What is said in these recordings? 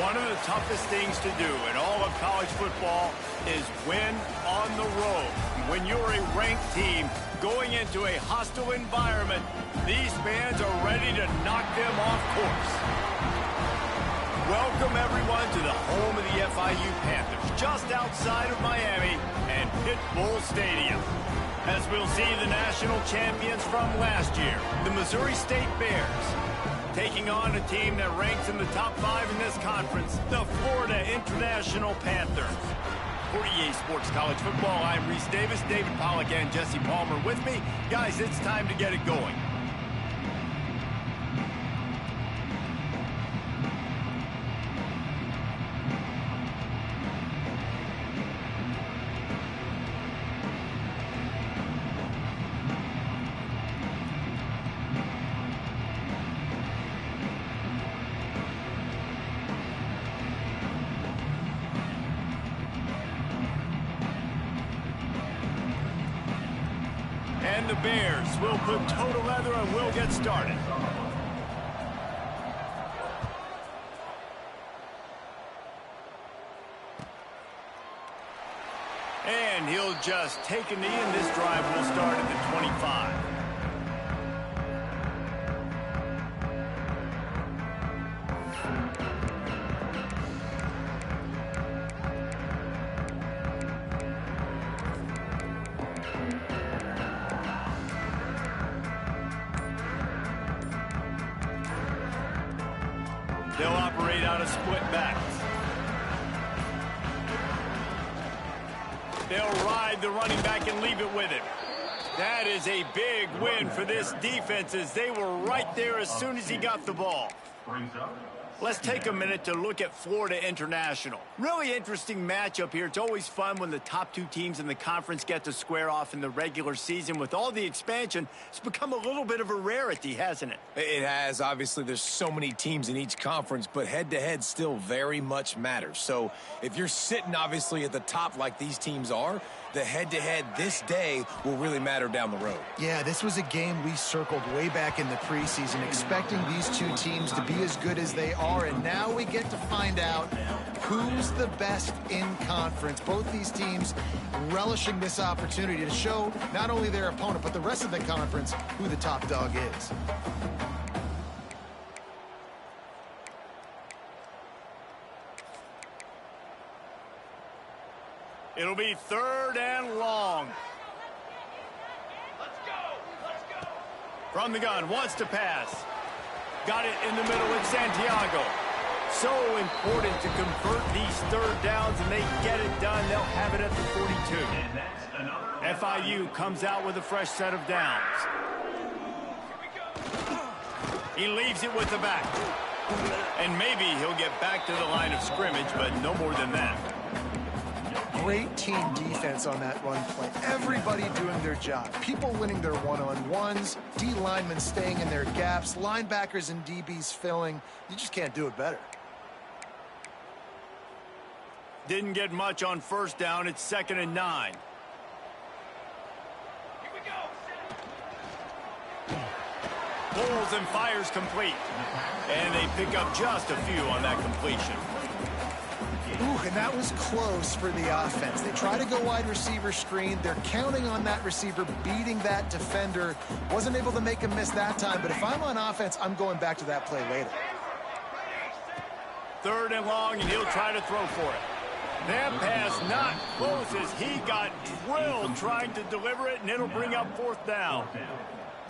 One of the toughest things to do in all of college football is win on the road. When you're a ranked team going into a hostile environment, these fans are ready to knock them off course. Welcome, everyone, to the home of the FIU Panthers, just outside of Miami and Pit Bull Stadium. As we'll see the national champions from last year, the Missouri State Bears, taking on a team that ranks in the top 5 in this conference, the Florida International Panthers. For EA Sports College Football, I'm Reese Davis, David Pollack, and Jesse Palmer with me. Guys, it's time to get it going. And the Bears will put toe to leather and we'll get started. And he'll just take a knee, and this drive will start at the 25. They'll operate out of split backs. They'll ride the running back and leave it with him. That is a big win for this defense, as they were right there as soon as he got the ball. Let's take a minute to look at Florida International. Really interesting matchup here. It's always fun when the top two teams in the conference get to square off in the regular season. With all the expansion, it's become a little bit of a rarity, hasn't it? It has. Obviously, there's so many teams in each conference, but head-to-head still very much matters. So if you're sitting, obviously, at the top like these teams are, the head-to-head this day will really matter down the road. Yeah, this was a game we circled way back in the preseason, expecting these two teams to be as good as they are, and now we get to find out who's the best in conference. Both these teams relishing this opportunity to show not only their opponent, but the rest of the conference who the top dog is. It'll be 3rd and long. Let's go! From the gun, wants to pass. Got it in the middle with Santiago. So important to convert these 3rd downs, and they get it done. They'll have it at the 42. FIU comes out with a fresh set of downs. He leaves it with the back. And maybe he'll get back to the line of scrimmage, but no more than that. Great team defense on that run play. Everybody doing their job. People winning their one-on-ones, D linemen staying in their gaps, linebackers and DBs filling. You just can't do it better. Didn't get much on 1st down. It's 2nd and 9. Here we go! Pulls and fires complete. And they pick up just a few on that completion. Ooh, and that was close for the offense. They try to go wide receiver screen. They're counting on that receiver beating that defender. Wasn't able to make a miss that time, but if I'm on offense, I'm going back to that play later. 3rd and long, and he'll try to throw for it. That pass not close, as he got drilled trying to deliver it, and it'll bring up 4th down.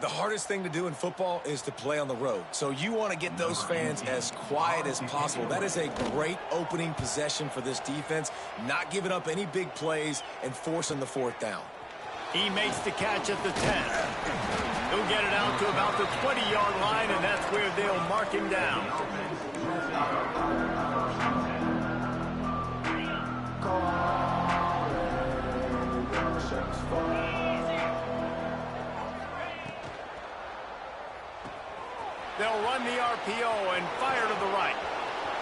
The hardest thing to do in football is to play on the road. So you want to get those fans as quiet as possible. That is a great opening possession for this defense, not giving up any big plays and forcing the 4th down. He makes the catch at the 10. He'll get it out to about the 20-yard line, and that's where they'll mark him down. They'll run the RPO and fire to the right.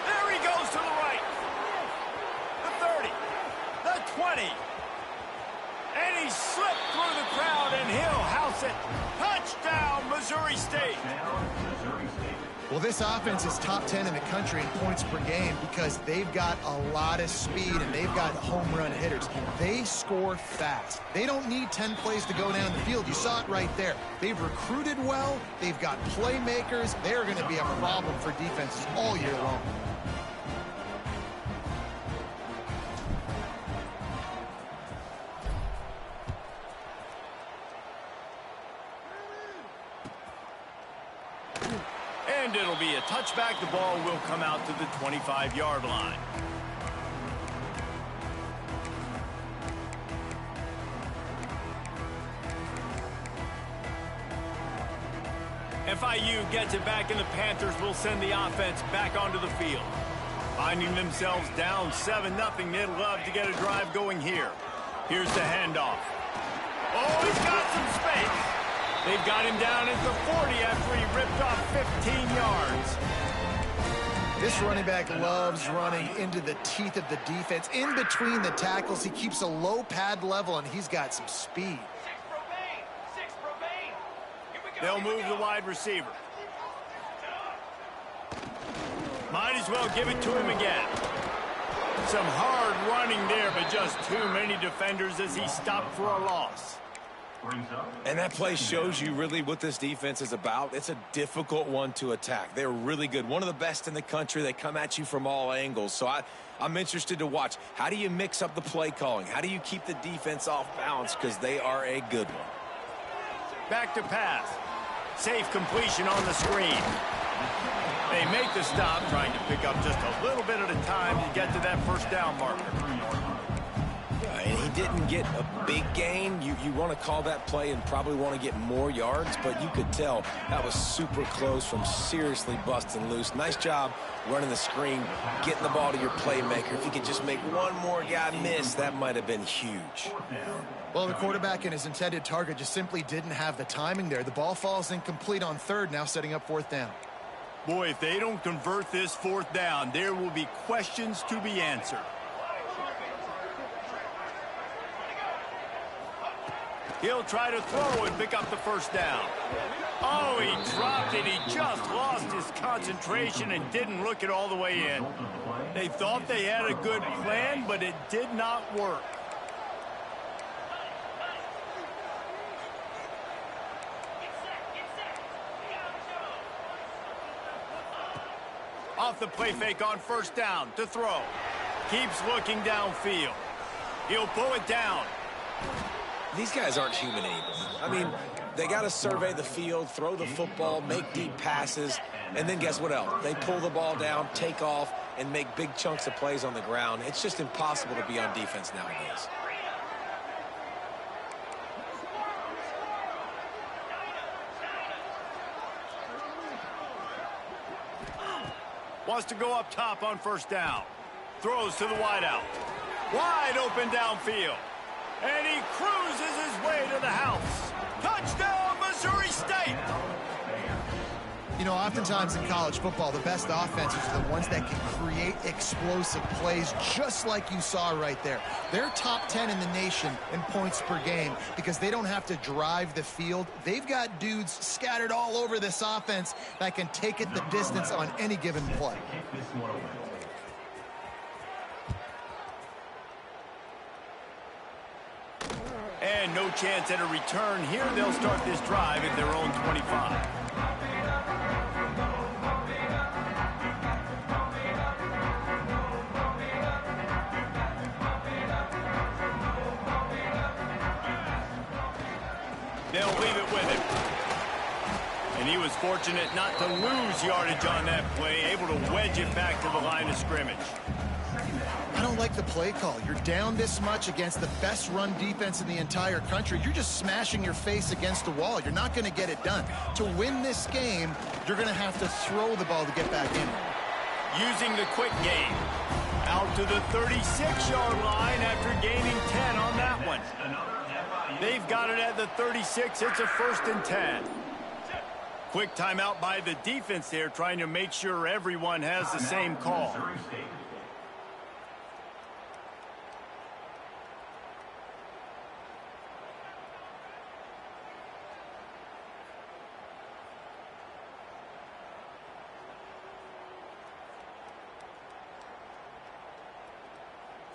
There he goes to the right. The 30, the 20. And he slipped through the crowd, and he'll house it. Touchdown, Missouri State. Well, this offense is top 10 in the country in points per game because they've got a lot of speed and they've got home run hitters. They score fast. They don't need 10 plays to go down the field. You saw it right there. They've recruited well. They've got playmakers. They're going to be a problem for defenses all year long. And it'll be a touchback. The ball will come out to the 25-yard line. FIU gets it back, and the Panthers will send the offense back onto the field. Finding themselves down 7-0, they'd love to get a drive going here. Here's the handoff. Oh, he's got some space. They've got him down at the 40 after he ripped off 15 yards. This running back loves running into the teeth of the defense. In between the tackles, he keeps a low pad level, and he's got some speed. They'll move the wide receiver. Might as well give it to him again. Some hard running there, but just too many defenders as he stopped for a loss. And that play shows you really what this defense is about. It's a difficult one to attack. They're really good. One of the best in the country. They come at you from all angles. So I'm interested to watch. How do you mix up the play calling? How do you keep the defense off balance? Because they are a good one. Back to pass. Safe completion on the screen. They make the stop, trying to pick up just a little bit at a time to get to that first down marker. And he didn't get a big gain. You want to call that play and probably want to get more yards, but you could tell that was super close from seriously busting loose. Nice job running the screen, getting the ball to your playmaker. If you could just make one more guy miss, that might have been huge. Well, the quarterback and his intended target just simply didn't have the timing there. The ball falls incomplete on third, now setting up fourth down. Boy, if they don't convert this fourth down, there will be questions to be answered. He'll try to throw and pick up the first down. Oh, he dropped it. He just lost his concentration and didn't look it all the way in. They thought they had a good plan, but it did not work. Off the play fake on first down to throw. Keeps looking downfield. He'll pull it down. These guys aren't human anymore. I mean, they got to survey the field, throw the football, make deep passes, and then guess what else? They pull the ball down, take off, and make big chunks of plays on the ground. It's just impossible to be on defense nowadays. Wants to go up top on first down. Throws to the wideout. Wide open downfield. And he cruises his way to the house. Touchdown, Missouri State! You know, oftentimes in college football, the best offenses are the ones that can create explosive plays, just like you saw right there. They're top 10 in the nation in points per game because they don't have to drive the field. They've got dudes scattered all over this offense that can take it the distance on any given play. And no chance at a return here. They'll start this drive at their own 25. They'll leave it with him. And he was fortunate not to lose yardage on that play, able to wedge it back to the line of scrimmage. I don't like the play call. You're down this much against the best run defense in the entire country. You're just smashing your face against the wall. You're not going to get it done. To win this game, you're going to have to throw the ball to get back in. Using the quick game. Out to the 36-yard line after gaining 10 on that one. They've got it at the 36. It's a 1st and 10. Quick timeout by the defense there, trying to make sure everyone has the same call.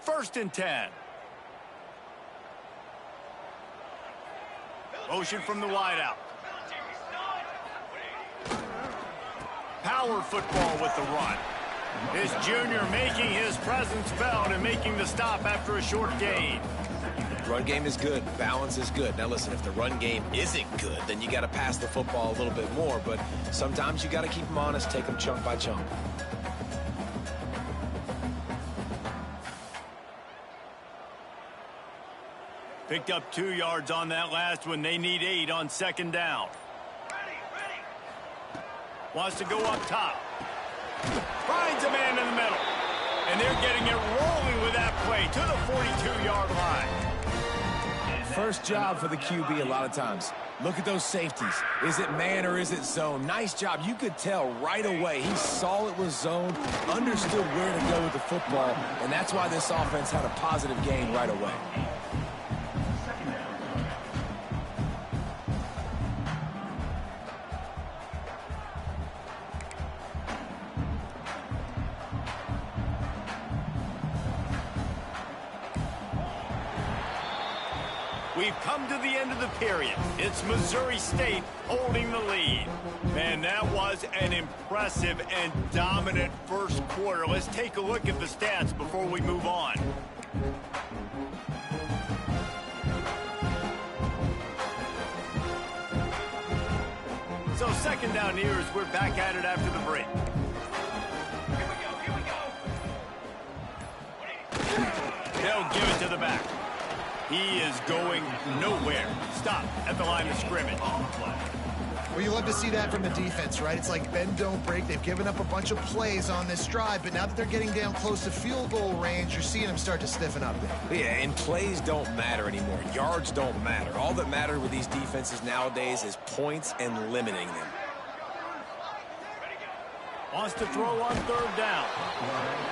First and 10. Motion from the wideout. Power football with the run. This junior making his presence felt and making the stop after a short gain. Run game is good. Balance is good. Now listen, if the run game isn't good, then you got to pass the football a little bit more. But sometimes you got to keep them honest, take them chunk by chunk. Picked up 2 yards on that last one. They need 8 on second down. Wants to go up top. Finds a man in the middle. And they're getting it rolling with that play to the 42-yard line. First job for the QB a lot of times. Look at those safeties. Is it man or is it zone? Nice job. You could tell right away. He saw it was zone, understood where to go with the football, and that's why this offense had a positive gain right away. We've come to the end of the period. It's Missouri State holding the lead. Man, that was an impressive and dominant first quarter. Let's take a look at the stats before we move on. So second down here as we're back at it after the break. They'll give it to the back. He is going nowhere. Stop at the line of scrimmage. Well, you love to see that from the defense, right? It's like bend, don't break. They've given up a bunch of plays on this drive, but now that they're getting down close to field goal range, you're seeing them start to stiffen up there. Yeah, and plays don't matter anymore. Yards don't matter. All that matters with these defenses nowadays is points and limiting them. Wants to throw on third down.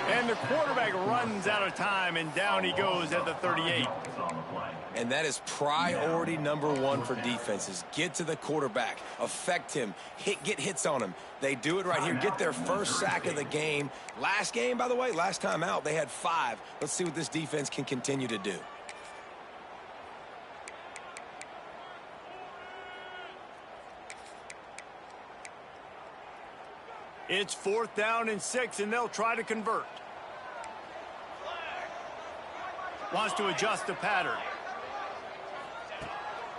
And the quarterback runs out of time, and down he goes at the 38. And that is priority number 1 for defenses. Get to the quarterback. Affect him. Get hits on him. They do it right here. Get their first sack of the game. Last game, by the way, last time out, they had 5. Let's see what this defense can continue to do. It's 4th down and 6, and they'll try to convert. Wants to adjust the pattern.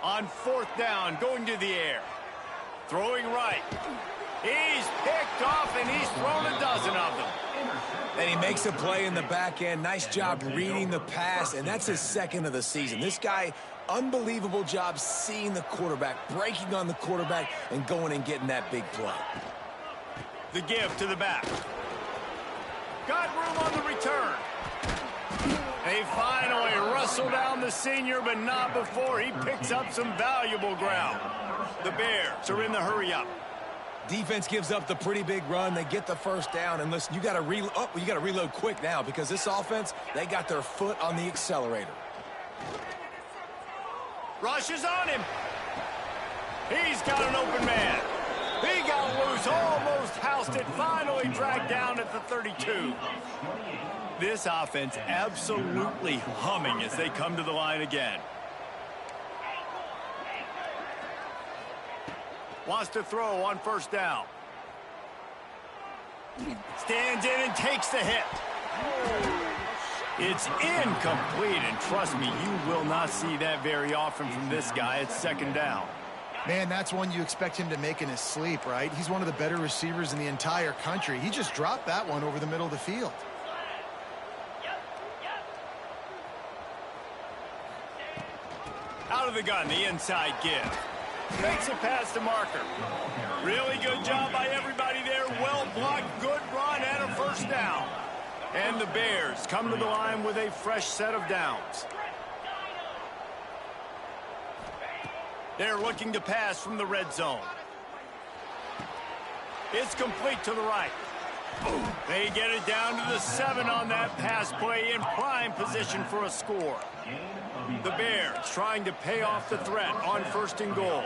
On 4th down, going to the air. Throwing right. He's picked off, and he's thrown a dozen of them. And he makes a play in the back end. Nice job reading the pass, and that's his 2nd of the season. This guy, unbelievable job seeing the quarterback, breaking on the quarterback, and going and getting that big play. The give to the back. Got room on the return. They finally wrestle down the senior, but not before he picks up some valuable ground. The Bears are in the hurry-up. Defense gives up the pretty big run. They get the first down, and listen, you got to reload quick now because this offense, they got their foot on the accelerator. Rushes on him. He's got an open man. He got loose, almost housed it, finally dragged down at the 32. This offense absolutely humming as they come to the line again. Wants to throw on first down. Stands in and takes the hit. It's incomplete, and trust me, you will not see that very often from this guy. It's 2nd down. Man, that's one you expect him to make in his sleep, right? He's one of the better receivers in the entire country. He just dropped that one over the middle of the field. Out of the gun, the inside give. Makes it past the marker. Really good job by everybody there. Well blocked, good run, and a first down. And the Bears come to the line with a fresh set of downs. They're looking to pass from the red zone. It's complete to the right. They get it down to the 7 on that pass play, in prime position for a score. The Bears trying to pay off the threat on 1st and goal.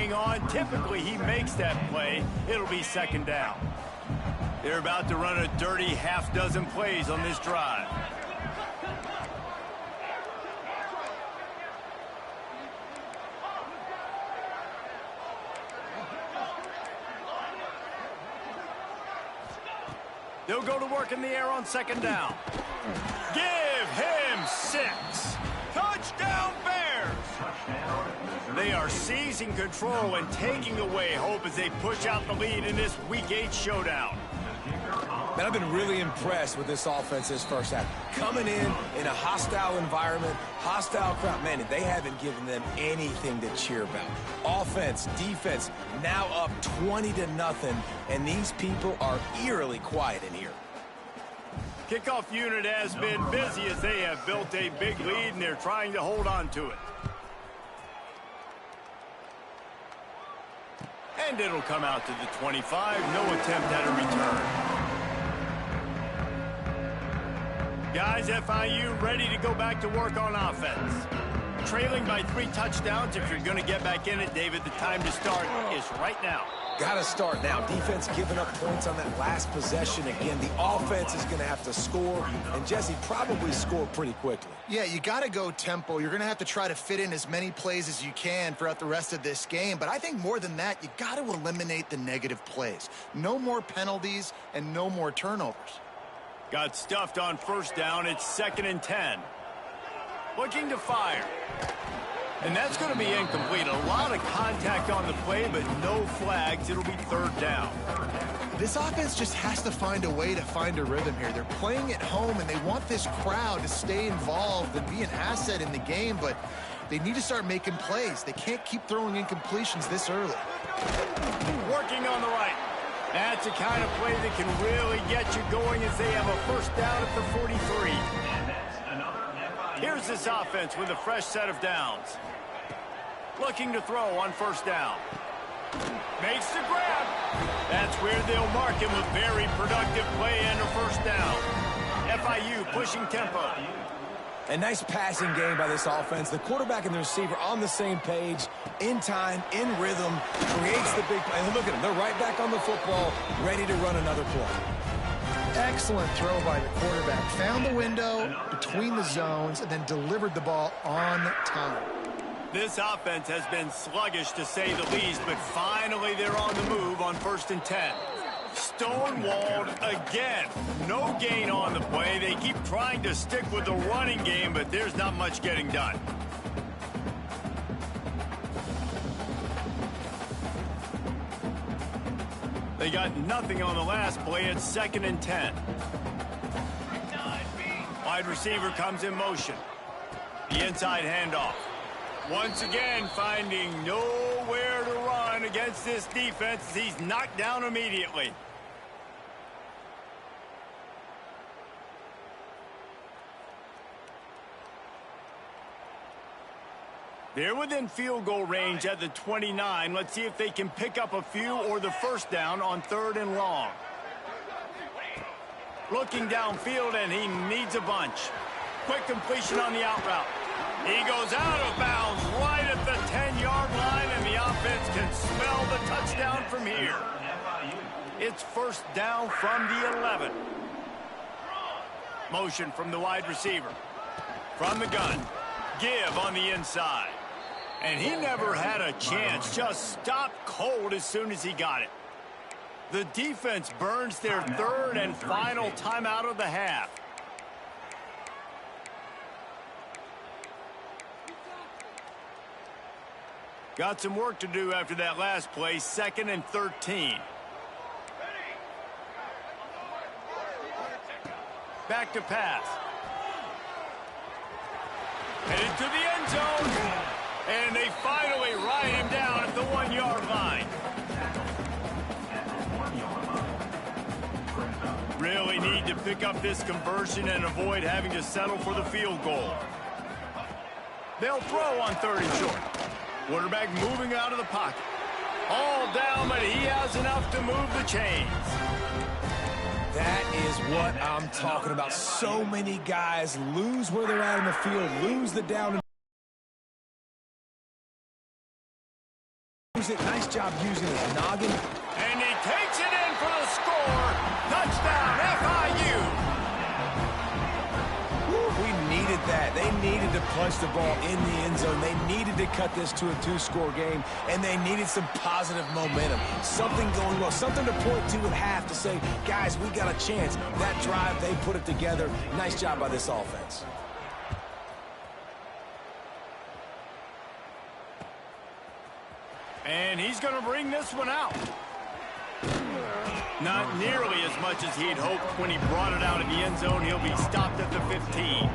hang on. Typically, he makes that play. It'll be second down. They're about to run a dirty half-dozen plays on this drive. They'll go to work in the air on second down. Give him 6. Touchdown, Bears! They are seizing control and taking away hope as they push out the lead in this Week 8 showdown. Man, I've been really impressed with this offense this first half. Coming in a hostile environment, hostile crowd. Man, they haven't given them anything to cheer about. Offense, defense, now up 20-0, and these people are eerily quiet in here. Kickoff unit has been busy as they have built a big lead, and they're trying to hold on to it. And it'll come out to the 25. No attempt at a return. Guys, FIU ready to go back to work on offense. Trailing by 3 touchdowns. If you're going to get back in it, David, the time to start is right now. Got to start now. Defense giving up points on that last possession. Again, the offense is going to have to score, and Jesse probably score pretty quickly. Yeah, you got to go tempo. You're going to have to try to fit in as many plays as you can throughout the rest of this game. But I think more than that, you got to eliminate the negative plays. No more penalties and no more turnovers. Got stuffed on first down. It's 2nd and 10. Looking to fire. And that's going to be incomplete. A lot of contact on the play, but no flags. It'll be 3rd down. This offense just has to find a way to find a rhythm here. They're playing at home, and they want this crowd to stay involved and be an asset in the game, but they need to start making plays. They can't keep throwing incompletions this early. Working on the right. That's the kind of play that can really get you going as they have a first down at the 43. Here's this offense with a fresh set of downs. Looking to throw on first down. Makes the grab. That's where they'll mark him. A very productive play and a first down. FIU pushing tempo. A nice passing game by this offense. The quarterback and the receiver on the same page, in time, in rhythm, creates the big play. And look at them. They're right back on the football, ready to run another play. Excellent throw by the quarterback. Found the window between the zones and then delivered the ball on time. This offense has been sluggish, to say the least, but finally they're on the move on 1st and 10. Stonewalled again. No gain on the play. They keep trying to stick with the running game, but there's not much getting done. They got nothing on the last play. It's 2nd and 10. Wide receiver comes in motion. The inside handoff. Once again, finding nowhere to run against this defense. He's knocked down immediately. They're within field goal range at the 29. Let's see if they can pick up a few or the first down on 3rd and long. Looking downfield, and he needs a bunch. Quick completion on the out route. He goes out of bounds right at the 10-yard line, and the offense can smell the touchdown from here. It's first down from the 11. Motion from the wide receiver. From the gun. Give on the inside. And he never had a chance. Just stopped cold as soon as he got it. The defense burns their 3rd and final timeout of the half. Got some work to do after that last play. 2nd and 13. Back to pass. Headed to the end zone. And they finally ride him down at the 1-yard line. Really need to pick up this conversion and avoid having to settle for the field goal. They'll throw on 3rd and short. Quarterback moving out of the pocket. All down, but he has enough to move the chains. That is what I'm talking about. So many guys lose where they're at in the field, lose the down, knows it. Nice job using his noggin. And he takes it in for the score. Touchdown, FIU. We needed that. They needed to punch the ball in the end zone. They needed to cut this to a 2-score game, and they needed some positive momentum. Something going well, something to point to at half to say, guys, we got a chance. That drive, they put it together. Nice job by this offense. And he's going to bring this one out. Not nearly as much as he'd hoped when he brought it out in the end zone. He'll be stopped at the 15.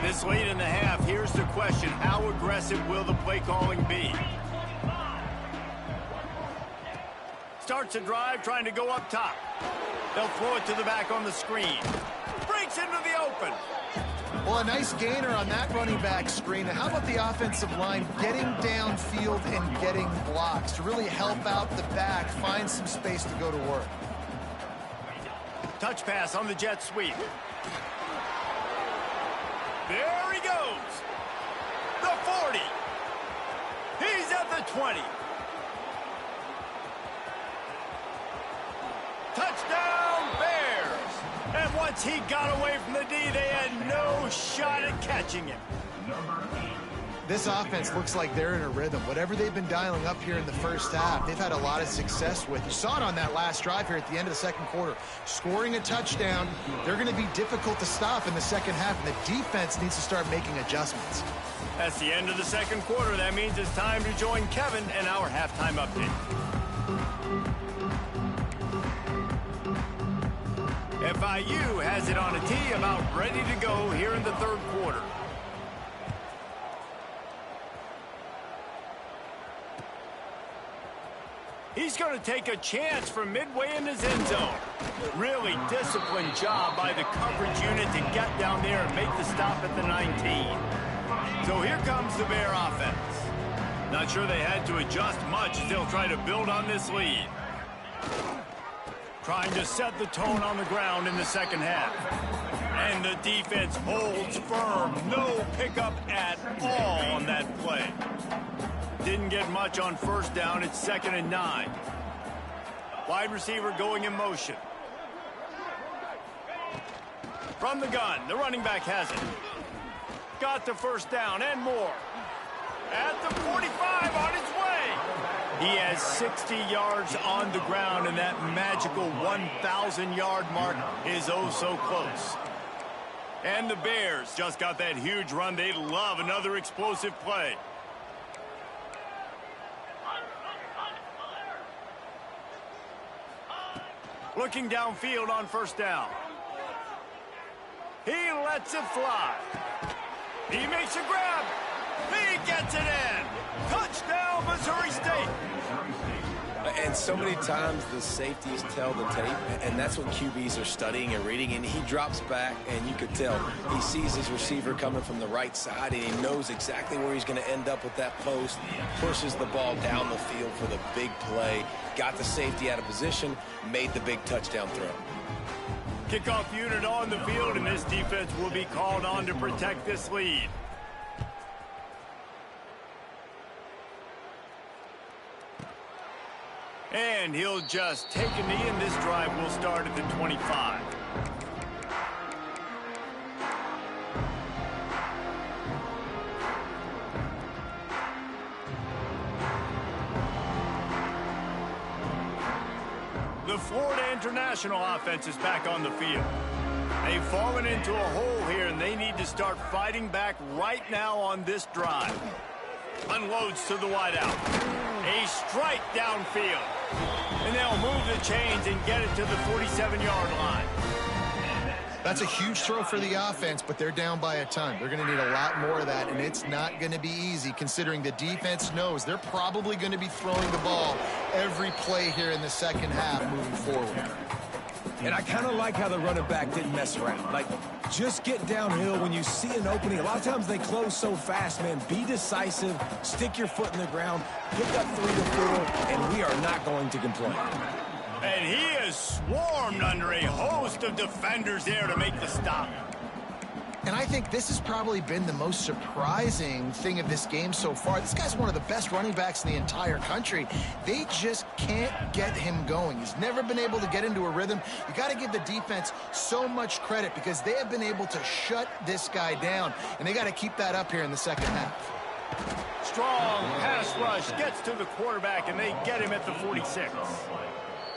This late in the half, here's the question. How aggressive will the play calling be? Starts a drive trying to go up top. They'll throw it to the back on the screen. Breaks into the open. Well, a nice gainer on that running back screen. And how about the offensive line getting downfield and getting blocks to really help out the back, find some space to go to work. Touch pass on the jet sweep. There he goes. The 40. He's at the 20. Touchdown, Bears. And once he got away from the D, they had no shot at catching him. This offense looks like they're in a rhythm. Whatever they've been dialing up here in the first half, they've had a lot of success with. You saw it on that last drive here at the end of the second quarter. Scoring a touchdown, they're going to be difficult to stop in the second half, and the defense needs to start making adjustments. That's the end of the second quarter. That means it's time to join Kevin and our halftime update. FIU has it on a tee, about ready to go here in the third quarter. He's going to take a chance from midway in his end zone. Really disciplined job by the coverage unit to get down there and make the stop at the 19. So here comes the Bear offense. Not sure they had to adjust much as they'll try to build on this lead. Trying to set the tone on the ground in the second half. And the defense holds firm. No pickup at all on that play. Didn't get much on first down. It's 2nd and 9. Wide receiver going in motion. From the gun, the running back has it. Got the first down and more. At the 45 on his way. He has 60 yards on the ground, and that magical 1,000-yard mark is oh so close. And the Bears just got that huge run. They love another explosive play. Looking downfield on first down. He lets it fly. He makes a grab. He gets it in. Touchdown, Missouri State. And so many times the safeties tell the tape, and that's what QBs are studying and reading, and he drops back, and you could tell he sees his receiver coming from the right side, and he knows exactly where he's going to end up with that post, pushes the ball down the field for the big play, got the safety out of position, made the big touchdown throw. Kickoff unit on the field, and this defense will be called on to protect this lead. And he'll just take a knee, and this drive will start at the 25. The Florida International offense is back on the field. They've fallen into a hole here, and they need to start fighting back right now on this drive. Unloads to the wideout. A strike downfield. And they'll move the chains and get it to the 47-yard line. That's a huge throw for the offense, but they're down by a ton. They're going to need a lot more of that, and it's not going to be easy considering the defense knows they're probably going to be throwing the ball every play here in the second half moving forward. And I kind of like how the running back didn't mess around. Like, just get downhill when you see an opening. A lot of times they close so fast, man. Be decisive, stick your foot in the ground, pick up 3 to 4, and we are not going to complain. And he is swarmed under a host of defenders there to make the stop. And I think this has probably been the most surprising thing of this game so far. This guy's one of the best running backs in the entire country. They just can't get him going. He's never been able to get into a rhythm. You got to give the defense so much credit because they have been able to shut this guy down, and they got to keep that up here in the second half. Strong pass rush gets to the quarterback, and they get him at the 46.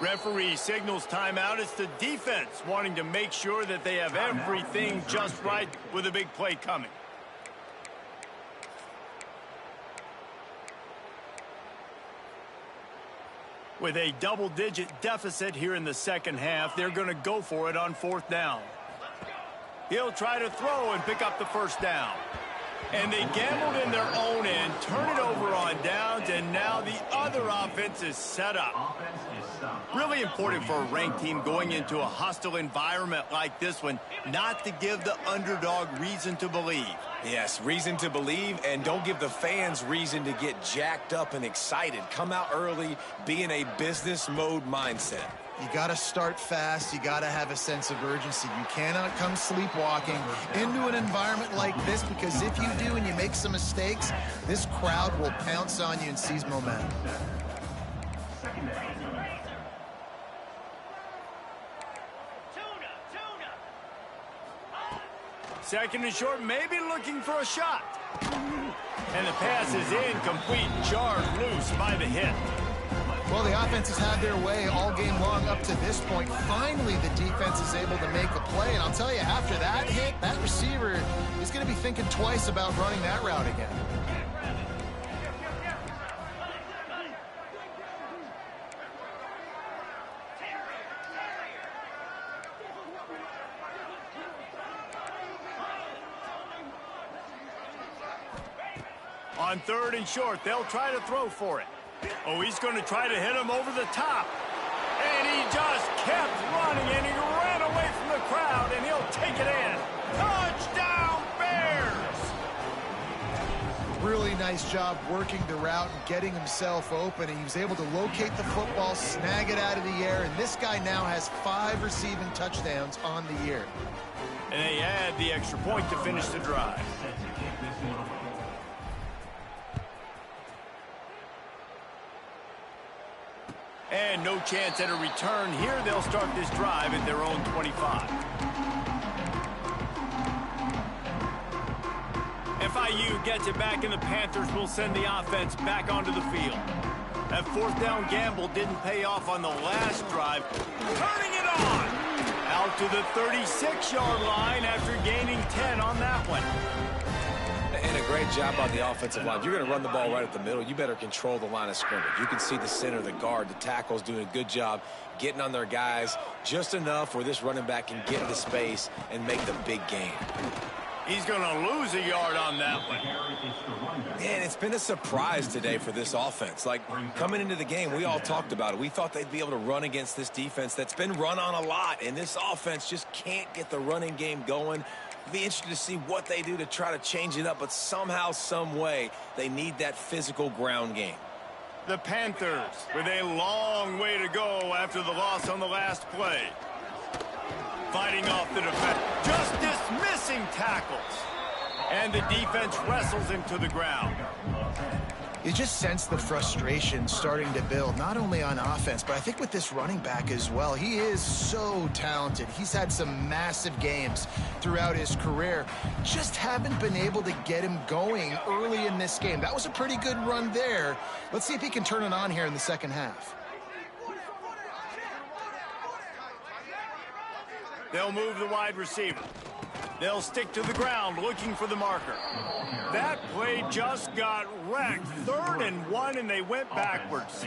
Referee signals timeout. It's the defense wanting to make sure that they have everything just right with a big play coming. With a double-digit deficit here in the second half, they're going to go for it on 4th down. He'll try to throw and pick up the first down. And they gambled in their own end, turn it over on downs, and now the other offense is set up. Really important for a ranked team going into a hostile environment like this one, not to give the underdog reason to believe. Yes, reason to believe, and don't give the fans reason to get jacked up and excited. Come out early, be in a business mode mindset. You got to start fast. You got to have a sense of urgency. You cannot come sleepwalking into an environment like this, because if you do and you make some mistakes, this crowd will pounce on you and seize momentum. Second and short, maybe looking for a shot. And the pass is incomplete, jarred loose by the hit. Well, the offense has had their way all game long up to this point. Finally, the defense is able to make a play. And I'll tell you, after that hit, that receiver is going to be thinking twice about running that route again. On 3rd and short, they'll try to throw for it. Oh, he's going to try to hit him over the top. And he just kept running, and he ran away from the crowd, and he'll take it in. Touchdown, Bears! Really nice job working the route and getting himself open. And he was able to locate the football, snag it out of the air, and this guy now has 5 receiving touchdowns on the year. And they add the extra point to finish the drive. And no chance at a return here. They'll start this drive at their own 25. FIU gets it back, and the Panthers will send the offense back onto the field. That 4th down gamble didn't pay off on the last drive. Turning it on! Out to the 36-yard line after gaining 10 on that one. And a great job on the offensive line. You're going to run the ball right at the middle. You better control the line of scrimmage. You can see the center, the guard, the tackles doing a good job getting on their guys just enough where this running back can get into space and make the big game. He's going to lose a yard on that one. Man, it's been a surprise today for this offense. Like, coming into the game, we all talked about it. We thought they'd be able to run against this defense that's been run on a lot, and this offense just can't get the running game going. Be interested to see what they do to try to change it up, but somehow, some way, they need that physical ground game. The Panthers with a long way to go after the loss on the last play. Fighting off the defense, just dismissing tackles. And the defense wrestles him to the ground. You just sense the frustration starting to build, not only on offense, but I think with this running back as well. He is so talented. He's had some massive games throughout his career. Just haven't been able to get him going early in this game. That was a pretty good run there. Let's see if he can turn it on here in the second half. They'll move the wide receiver. They'll stick to the ground looking for the marker. That play just got wrecked. 3rd and 1, and they went backwards.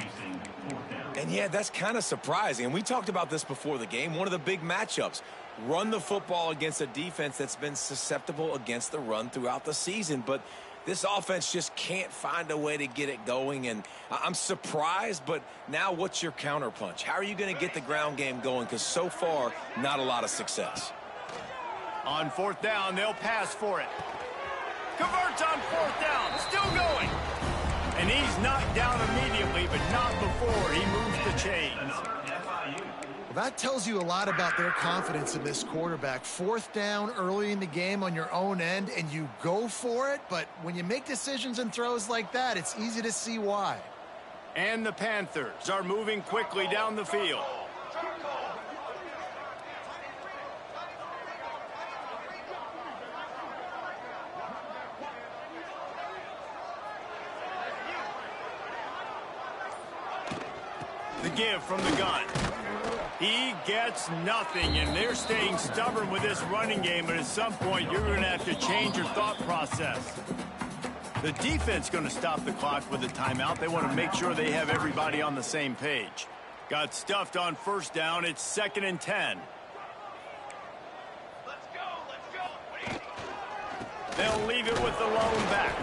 And yeah, that's kind of surprising. And we talked about this before the game. One of the big matchups. Run the football against a defense that's been susceptible against the run throughout the season. But this offense just can't find a way to get it going. And I'm surprised, but now what's your counterpunch? How are you going to get the ground game going? Because so far, not a lot of success. On 4th down, they'll pass for it. Converts on 4th down, still going. And he's knocked down immediately, but not before he moves the chains. That tells you a lot about their confidence in this quarterback. Fourth down early in the game on your own end, and you go for it. But when you make decisions and throws like that, it's easy to see why. And the Panthers are moving quickly down the field. The give from the gun. He gets nothing, and they're staying stubborn with this running game, but at some point you're going to have to change your thought process. The defense going to stop the clock with a timeout. They want to make sure they have everybody on the same page. Got stuffed on first down. It's 2nd and 10. Let's go. They'll leave it with the lone back.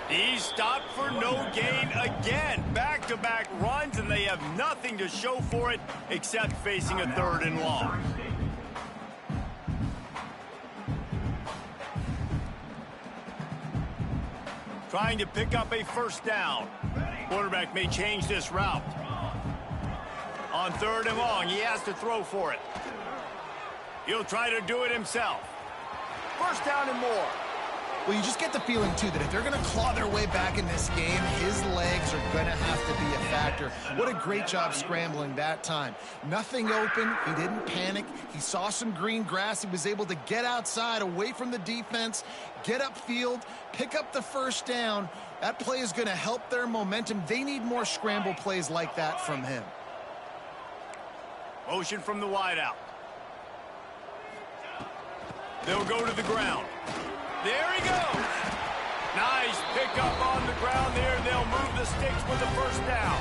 He's stopped for no gain again. Back-to-back runs, and they have nothing to show for it except facing a 3rd and long. Trying to pick up a first down. Quarterback may change this route. On 3rd and long, he has to throw for it. He'll try to do it himself. First down and more. Well, you just get the feeling, too, that if they're going to claw their way back in this game, his legs are going to have to be a factor. What a great job scrambling that time. Nothing open. He didn't panic. He saw some green grass. He was able to get outside, away from the defense, get upfield, pick up the first down. That play is going to help their momentum. They need more scramble plays like that from him. Motion from the wideout. They'll go to the ground. There he goes. Nice pickup on the ground there. They'll move the sticks with the first down.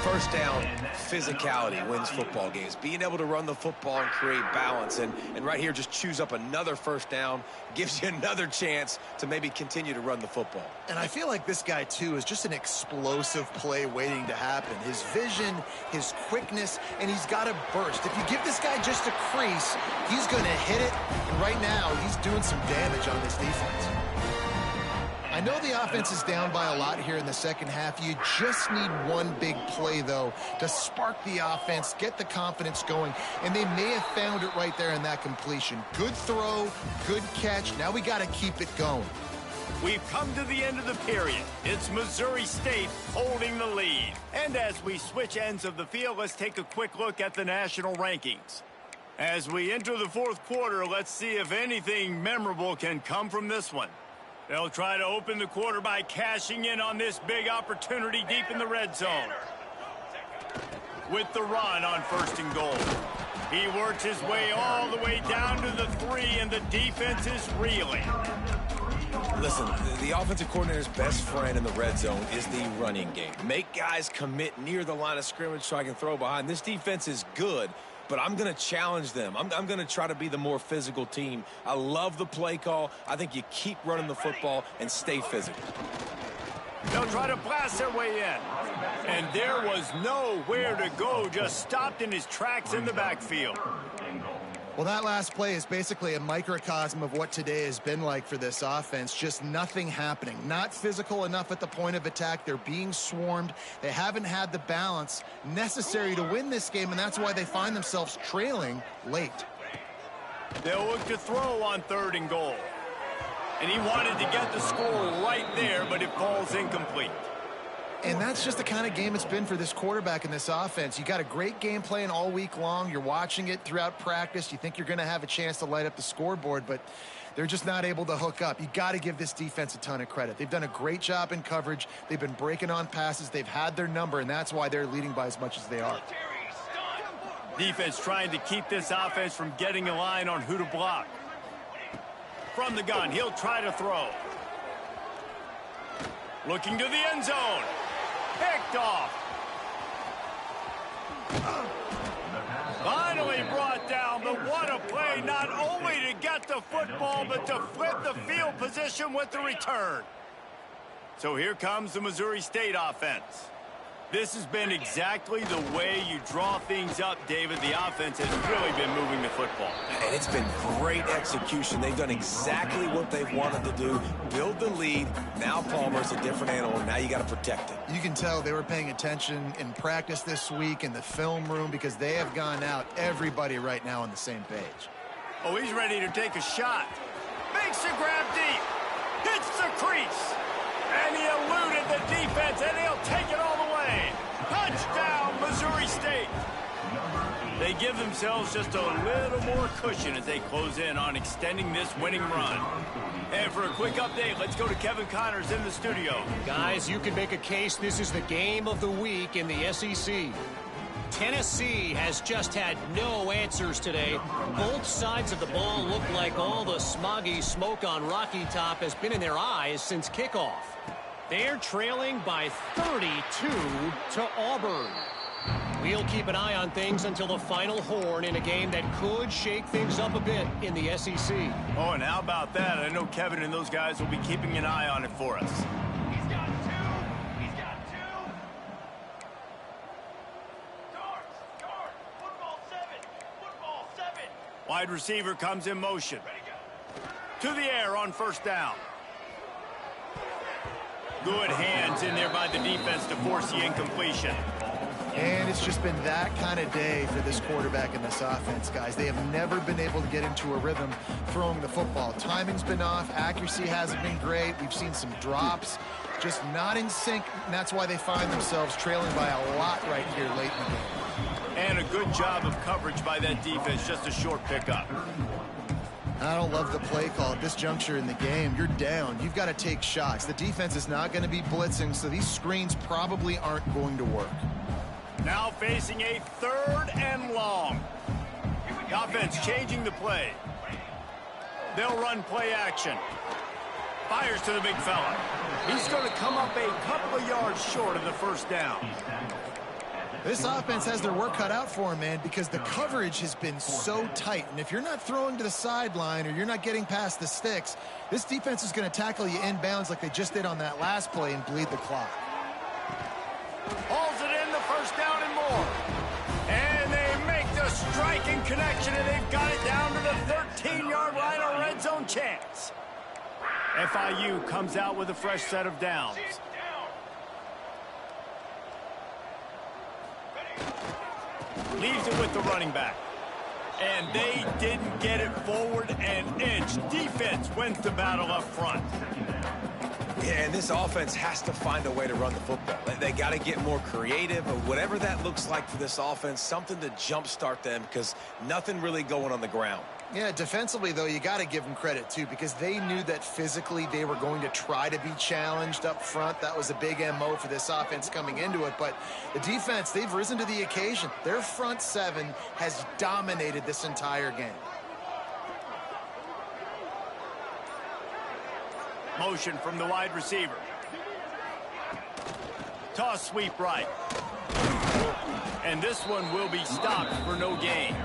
First down, physicality wins football games. Being able to run the football and create balance. And right here, just choose up another first down. Gives you another chance to maybe continue to run the football. And I feel like this guy, too, is just an explosive play waiting to happen. His vision, his quickness, and he's got a burst. If you give this guy just a crease, he's going to hit it. And right now, he's doing some damage on this defense. I know the offense is down by a lot here in the second half. You just need one big play, though, to spark the offense, get the confidence going, and they may have found it right there in that completion. Good throw, good catch. Now we got to keep it going. We've come to the end of the period. It's Missouri State holding the lead. And as we switch ends of the field, let's take a quick look at the national rankings. As we enter the fourth quarter, let's see if anything memorable can come from this one. They'll try to open the quarter by cashing in on this big opportunity deep in the red zone. With the run on 1st and goal. He works his way all the way down to the 3, and the defense is reeling. Listen, the offensive coordinator's best friend in the red zone is the running game. Make guys commit near the line of scrimmage so I can throw behind. This defense is good, but I'm going to challenge them. I'm going to try to be the more physical team. I love the play call. I think you keep running the football and stay physical. They'll try to blast their way in. And there was nowhere to go, just stopped in his tracks in the backfield. Well, that last play is basically a microcosm of what today has been like for this offense. Just nothing happening. Not physical enough at the point of attack. They're being swarmed. They haven't had the balance necessary to win this game, and that's why they find themselves trailing late. They'll look to throw on 3rd and goal. And he wanted to get the score right there, but it falls incomplete. And that's just the kind of game it's been for this quarterback in this offense. You got a great game plan all week long. You're watching it throughout practice. You think you're going to have a chance to light up the scoreboard, but they're just not able to hook up. You got to give this defense a ton of credit. They've done a great job in coverage. They've been breaking on passes. They've had their number, and that's why they're leading by as much as they are. Defense trying to keep this offense from getting a line on who to block. From the gun, he'll try to throw. Looking to the end zone. Picked off. Finally brought down, but what a play, not only to get the football, but to flip the field position with the return. So here comes the Missouri State offense. This has been exactly the way you draw things up, David. The offense has really been moving the football. And it's been great execution. They've done exactly what they've wanted to do. Build the lead. Now Palmer's a different animal. Now you got to protect it. You can tell they were paying attention in practice this week in the film room because they have gone out, everybody right now on the same page. Oh, he's ready to take a shot. Makes a grab deep. Hits the crease. And he eluded the defense, and he'll take it all the way. Touchdown, Missouri State. They give themselves just a little more cushion as they close in on extending this winning run. And for a quick update, let's go to Kevin Connors in the studio. Guys, you can make a case this is the game of the week in the SEC. Tennessee has just had no answers today. Both sides of the ball look like all the smoggy smoke on Rocky Top has been in their eyes since kickoff. They're trailing by 32 to Auburn. We'll keep an eye on things until the final horn in a game that could shake things up a bit in the SEC. Oh, and how about that? I know Kevin and those guys will be keeping an eye on it for us. He's got two. He's got two. Guard. Football 7. Football 7. Wide receiver comes in motion. Ready, go. To the air on first down. Good hands in there by the defense to force the incompletion. And it's just been that kind of day for this quarterback and this offense, guys. They have never been able to get into a rhythm throwing the football. Timing's been off. Accuracy hasn't been great. We've seen some drops. Just not in sync, and that's why they find themselves trailing by a lot right here late in the game. And a good job of coverage by that defense. Just a short pickup. I don't love the play call at this juncture in the game. You're down. You've got to take shots. The defense is not going to be blitzing, so these screens probably aren't going to work. Now facing a 3rd and long. The offense changing the play. They'll run play action. Fires to the big fella. He's going to come up a couple of yards short of the first down. This offense has their work cut out for them, man, because the coverage has been so tight. And if you're not throwing to the sideline or you're not getting past the sticks, this defense is going to tackle you inbounds like they just did on that last play and bleed the clock. Hauls it in, the first down and more. And they make the striking connection, and they've got it down to the 13-yard line, a red zone chance. FIU comes out with a fresh set of downs. Leaves it with the running back. And they didn't get it forward an inch. Defense wins the battle up front. Yeah, and this offense has to find a way to run the football. They got to get more creative, or whatever that looks like for this offense, something to jumpstart them, because nothing really going on the ground. Yeah, defensively, though, you got to give them credit, too, because they knew that physically they were going to try to be challenged up front. That was a big MO for this offense coming into it. But the defense, they've risen to the occasion. Their front seven has dominated this entire game. Motion from the wide receiver. Toss sweep right. And this one will be stopped for no gain.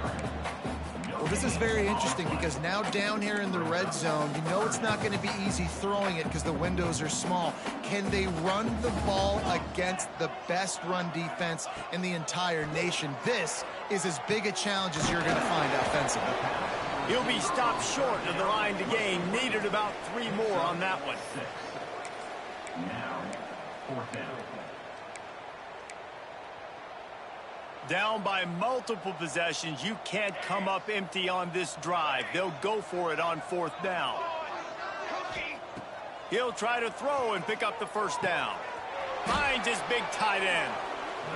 Well, this is very interesting because now down here in the red zone, you know it's not going to be easy throwing it because the windows are small. Can they run the ball against the best run defense in the entire nation? This is as big a challenge as you're going to find offensively. He'll be stopped short of the line to gain. Needed about 3 more on that one. Now, 4th down. Down by multiple possessions. You can't come up empty on this drive. They'll go for it on 4th down. He'll try to throw and pick up the first down. Finds his big tight end.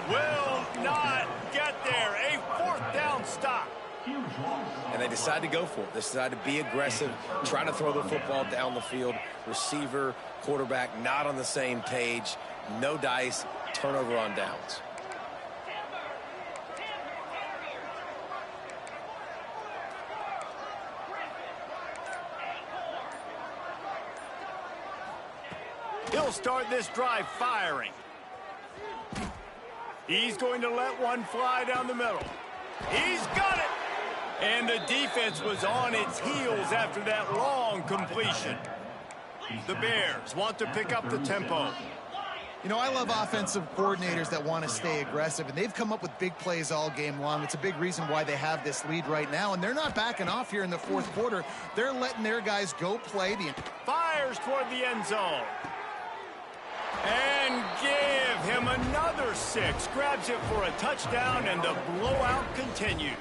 Will not get there. A 4th down stop. And they decide to go for it. They decide to be aggressive, try to throw the football down the field. Receiver, quarterback, not on the same page. No dice, turnover on downs. He'll start this drive firing. He's going to let one fly down the middle. He's got it! And the defense was on its heels after that long completion. The Bears want to pick up the tempo. You know, I love offensive coordinators that want to stay aggressive, and they've come up with big plays all game long. It's a big reason why they have this lead right now, and they're not backing off here in the fourth quarter. They're letting their guys go play. Fires toward the end zone. And give him another 6. Grabs it for a touchdown, and the blowout continues.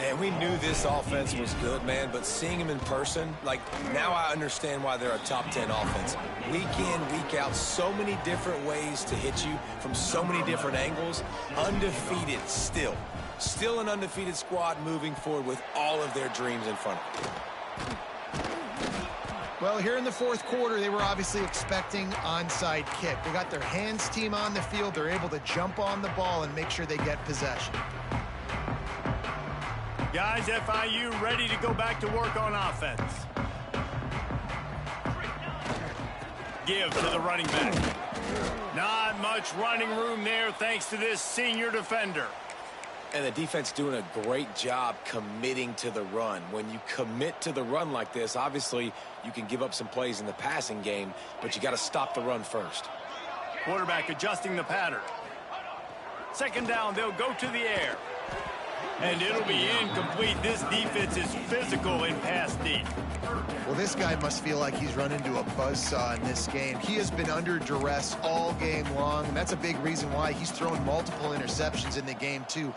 And we knew this offense was good, man, but seeing him in person, like, now I understand why they're a top 10 offense. Week in, week out, so many different ways to hit you from so many different angles. Undefeated still. Still an undefeated squad moving forward with all of their dreams in front of them. Well, here in the fourth quarter, they were obviously expecting onside kick. They got their hands team on the field. They're able to jump on the ball and make sure they get possession. Guys, FIU ready to go back to work on offense. Give to the running back. Not much running room there thanks to this senior defender. And the defense doing a great job committing to the run. When you commit to the run like this, obviously you can give up some plays in the passing game, but you got to stop the run first. Quarterback adjusting the pattern. Second down, they'll go to the air. And it'll be incomplete. This defense is physical in pass deep. Well, this guy must feel like he's run into a buzzsaw in this game. He has been under duress all game long, and that's a big reason why he's thrown multiple interceptions in the game, too.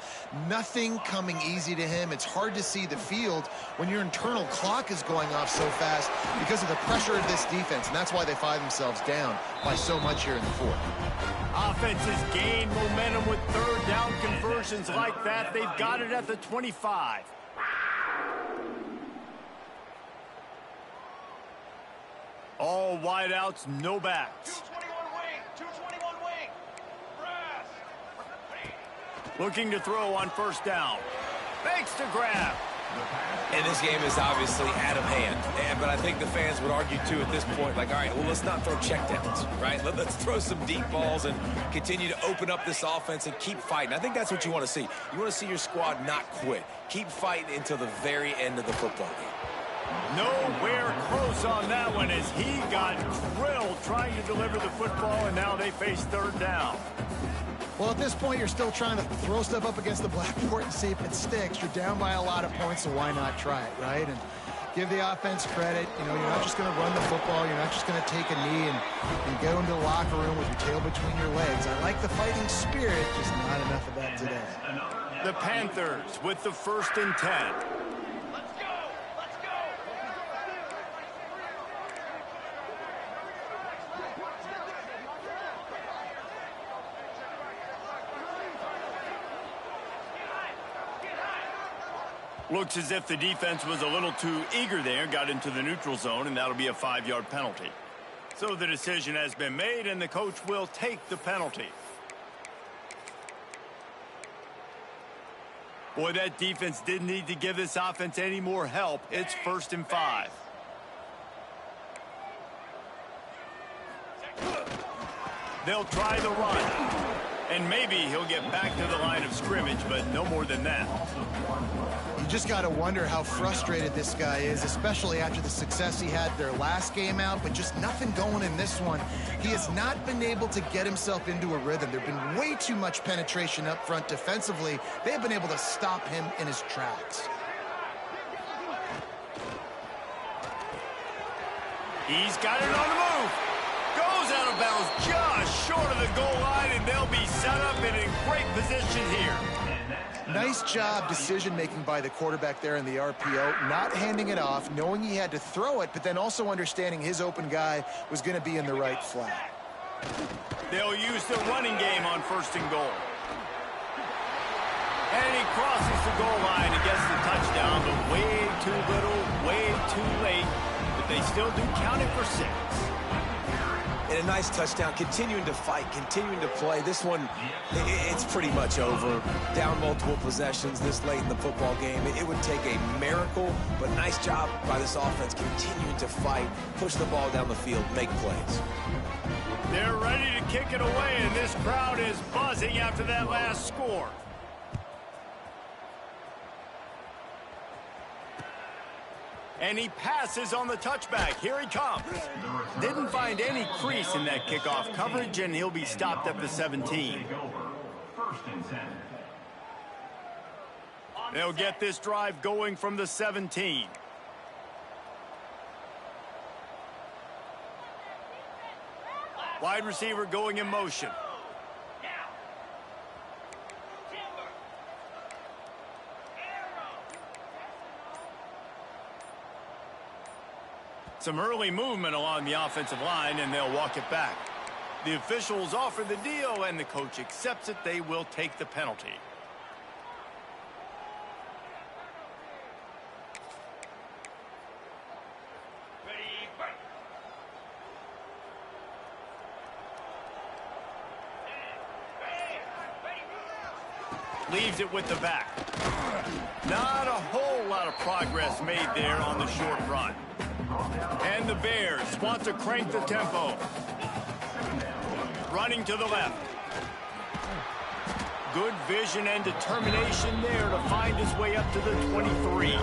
Nothing coming easy to him. It's hard to see the field when your internal clock is going off so fast because of the pressure of this defense, and that's why they find themselves down by so much here in the fourth. Offenses gain momentum with third down conversions like that. They've got it at the 25. All wideouts, no backs. 221 wing. 221 wing. Press. Looking to throw on first down. Fakes to grab. And this game is obviously out of hand. But I think the fans would argue, too, at this point, like, all right, well, let's not throw checkdowns, right? Let's throw some deep balls and continue to open up this offense and keep fighting. I think that's what you want to see. You want to see your squad not quit. Keep fighting until the very end of the football game. Nowhere close on that one as he got drilled trying to deliver the football, and now they face third down. Well, at this point, you're still trying to throw stuff up against the blackboard and see if it sticks. You're down by a lot of points, so why not try it, right? And give the offense credit. You know, you're not just going to run the football. You're not just going to take a knee and go into the locker room with your tail between your legs. I like the fighting spirit, just not enough of that today. The Panthers with the 1st and 10. Let's go. Let's go. Looks as if the defense was a little too eager there, got into the neutral zone, and that'll be a 5-yard penalty. So the decision has been made, and the coach will take the penalty. Boy, that defense didn't need to give this offense any more help. It's 1st and 5. They'll try the run. And maybe he'll get back to the line of scrimmage, but no more than that. You just got to wonder how frustrated this guy is, especially after the success he had their last game out, but just nothing going in this one. He has not been able to get himself into a rhythm. There's been way too much penetration up front defensively. They've been able to stop him in his tracks. He's got it on the move. Goes out of bounds just short of the goal line, and they'll be set up and in great position here. Nice job decision-making by the quarterback there in the RPO, not handing it off, knowing he had to throw it, but then also understanding his open guy was going to be in the right flat. They'll use the running game on 1st and goal. And he crosses the goal line and gets the touchdown, but way too little, way too late. But they still do count it for 6. And a nice touchdown, continuing to fight, continuing to play. This one, it's pretty much over. Down multiple possessions this late in the football game. It would take a miracle, but nice job by this offense continuing to fight, push the ball down the field, make plays. They're ready to kick it away, and this crowd is buzzing after that last score. And he passes on the touchback. Here he comes. Didn't find any crease in that kickoff coverage, and he'll be stopped at the 17. First and 10. They'll get this drive going from the 17. Wide receiver going in motion. Some early movement along the offensive line, and they'll walk it back. The officials offer the deal, and the coach accepts it. They will take the penalty. Leaves it with the back. Not a whole lot of progress made there on the short run. And the Bears want to crank the tempo. Running to the left. Good vision and determination there to find his way up to the 23.